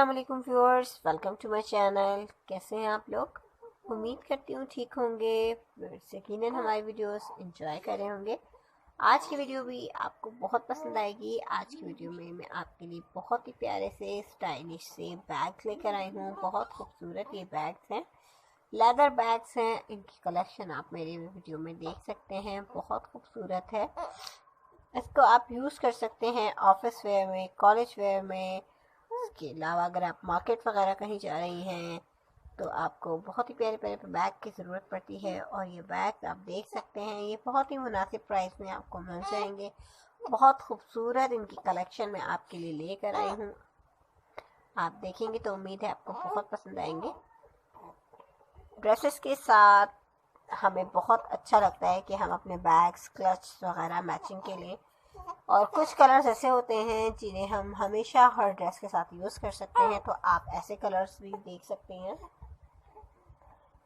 अस्सलाम वालेकुम viewers, welcome to my channel. कैसे हैं आप लोग? उम्मीद करती हूँ ठीक होंगे। यकीनन हमारी वीडियोस एंजॉय कर रहे होंगे। आज की वीडियो भी आपको बहुत पसंद आएगी। आज की वीडियो में मैं आपके लिए बहुत ही प्यारे से स्टाइलिश से बैग्स लेकर आई हूँ। बहुत खूबसूरत ये बैग्स हैं, लेदर बैग्स हैं। इनकी कलेक्शन आप मेरी वीडियो में देख सकते हैं, बहुत खूबसूरत है। इसको आप यूज़ कर सकते हैं ऑफिस वेयर में, कॉलेज वेयर में। इसके अलावा अगर आप मार्केट वगैरह कहीं जा रही हैं तो आपको बहुत ही प्यारे प्यारे बैग की ज़रूरत पड़ती है। और ये बैग आप देख सकते हैं, ये बहुत ही मुनासिब प्राइस में आपको मिल जाएंगे। बहुत खूबसूरत इनकी कलेक्शन मैं आपके लिए लेकर आई हूँ। आप देखेंगे तो उम्मीद है आपको बहुत पसंद आएंगे। ड्रेसेस के साथ हमें बहुत अच्छा लगता है कि हम अपने बैग्स, क्लच वगैरह मैचिंग के लिए, और कुछ कलर्स ऐसे होते हैं जिन्हें हम हमेशा हर ड्रेस के साथ यूज़ कर सकते हैं। तो आप ऐसे कलर्स भी देख सकते हैं,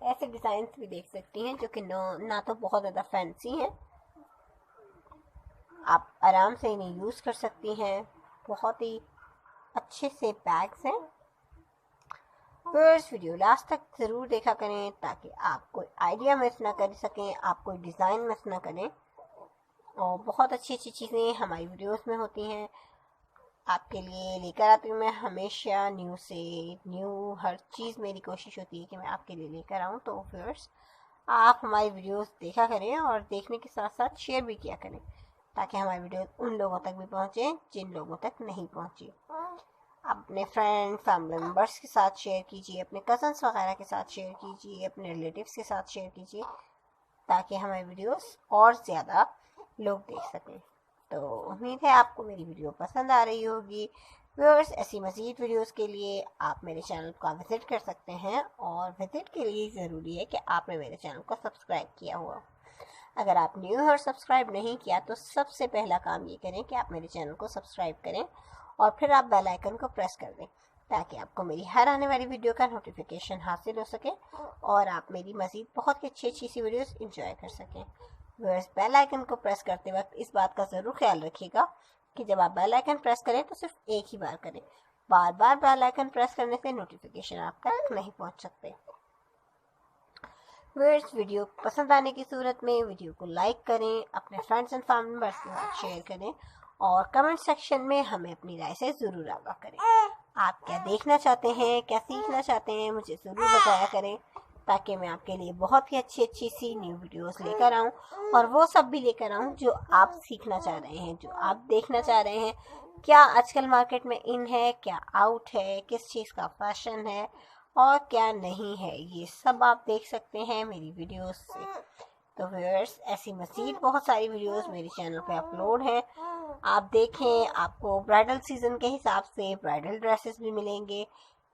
ऐसे डिज़ाइंस भी देख सकती हैं जो कि ना तो बहुत ज़्यादा फैंसी हैं। आप आराम से इन्हें यूज़ कर सकती हैं। बहुत ही अच्छे से बैग्स हैं। वीडियो लास्ट तक ज़रूर देखा करें ताकि आप कोई आइडिया मिस ना कर सकें, आप कोई डिज़ाइन मिस ना करें। और बहुत अच्छी अच्छी चीज़ें हमारी वीडियोस में होती हैं, आपके लिए लेकर आती हूँ मैं हमेशा न्यू से न्यू। हर चीज़ मेरी कोशिश होती है कि मैं आपके लिए लेकर आऊँ। तो व्यूअर्स, आप हमारी वीडियोस देखा करें और देखने के साथ साथ शेयर भी किया करें ताकि हमारी वीडियो उन लोगों तक भी पहुँचे जिन लोगों तक नहीं पहुँची। अपने फ्रेंड फैमिली मेम्बर्स के साथ शेयर कीजिए, अपने कज़न्स वगैरह के साथ शेयर कीजिए, अपने रिलेटिव्स के साथ शेयर कीजिए ताकि हमारी वीडियोस और ज़्यादा लोग देख सकें। तो उम्मीद है आपको मेरी वीडियो पसंद आ रही होगी। व्यूअर्स, ऐसी मज़ीद वीडियोस के लिए आप मेरे चैनल को विज़िट कर सकते हैं। और विज़िट के लिए ज़रूरी है कि आपने मेरे चैनल को सब्सक्राइब किया हुआ। अगर आप न्यू और सब्सक्राइब नहीं किया तो सबसे पहला काम ये करें कि आप मेरे चैनल को सब्सक्राइब करें और फिर आप बेल आइकन को प्रेस कर दें ताकि आपको मेरी हर आने वाली वीडियो का नोटिफिकेशन हासिल हो सके और आप मेरी मज़ीद बहुत ही अच्छी अच्छी सी वीडियोस एंजॉय कर सकें। व्यूअर्स, बेल आइकन को प्रेस करते वक्त इस बात का ज़रूर ख्याल रखिएगा कि जब आप बेल आइकन प्रेस करें तो सिर्फ एक ही बार करें। बार बार बेल आइकन प्रेस करने से नोटिफिकेशन आप तक नहीं पहुंच सकते। व्यूअर्स, वीडियो पसंद आने की सूरत में वीडियो को लाइक करें, अपने फ्रेंड्स एंड फैमिली मेम्बर्स के साथ शेयर करें और कमेंट सेक्शन में हमें अपनी राय से ज़रूर आगाह करें। आप क्या देखना चाहते हैं, क्या सीखना चाहते हैं, मुझे ज़रूर बताया करें ताकि मैं आपके लिए बहुत ही अच्छी अच्छी सी न्यू वीडियोस लेकर आऊँ और वो सब भी लेकर आऊँ जो आप सीखना चाह रहे हैं, जो आप देखना चाह रहे हैं। क्या आजकल मार्केट में इन है, क्या आउट है, किस चीज़ का फैशन है और क्या नहीं है, ये सब आप देख सकते हैं मेरी वीडियोस से। तो व्यूअर्स, ऐसी मज़ीद बहुत सारी वीडियोस मेरे चैनल पे अपलोड हैं, आप देखें। आपको ब्राइडल सीज़न के हिसाब से ब्राइडल ड्रेसेस भी मिलेंगे,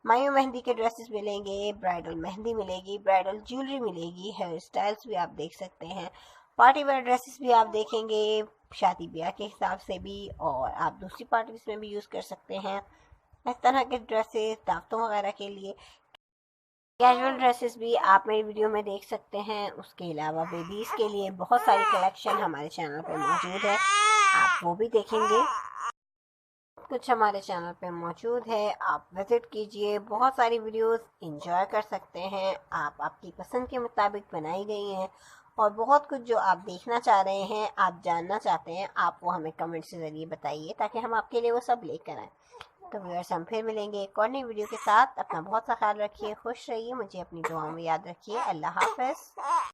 मायो मेहंदी के ड्रेसेस मिलेंगे, ब्राइडल मेहंदी मिलेगी, ब्राइडल ज्वेलरी मिलेगी, हेयर स्टाइल्स भी आप देख सकते हैं, पार्टी वेयर ड्रेसेस भी आप देखेंगे शादी ब्याह के हिसाब से भी, और आप दूसरी पार्टीज में भी यूज़ कर सकते हैं इस तरह के ड्रेसेस दावतों वगैरह के लिए। कैजुअल ड्रेसेस भी आप मेरी वीडियो में देख सकते हैं। उसके अलावा बेबीज़ के लिए बहुत सारी कलेक्शन हमारे चैनल पे मौजूद है, आप वो भी देखेंगे। कुछ हमारे चैनल पे मौजूद है, आप विज़िट कीजिए। बहुत सारी वीडियोस एंजॉय कर सकते हैं, आप आपकी पसंद के मुताबिक बनाई गई हैं। और बहुत कुछ जो आप देखना चाह रहे हैं, आप जानना चाहते हैं, आप वो हमें कमेंट के ज़रिए बताइए ताकि हम आपके लिए वो सब लेकर आएँ। तो व्यूअर्स, हम फिर मिलेंगे एक और नई वीडियो के साथ। अपना बहुत सा ख्याल रखिए, खुश रहिए, मुझे अपनी दुआओं में याद रखिए। अल्लाह हाफ़िज़।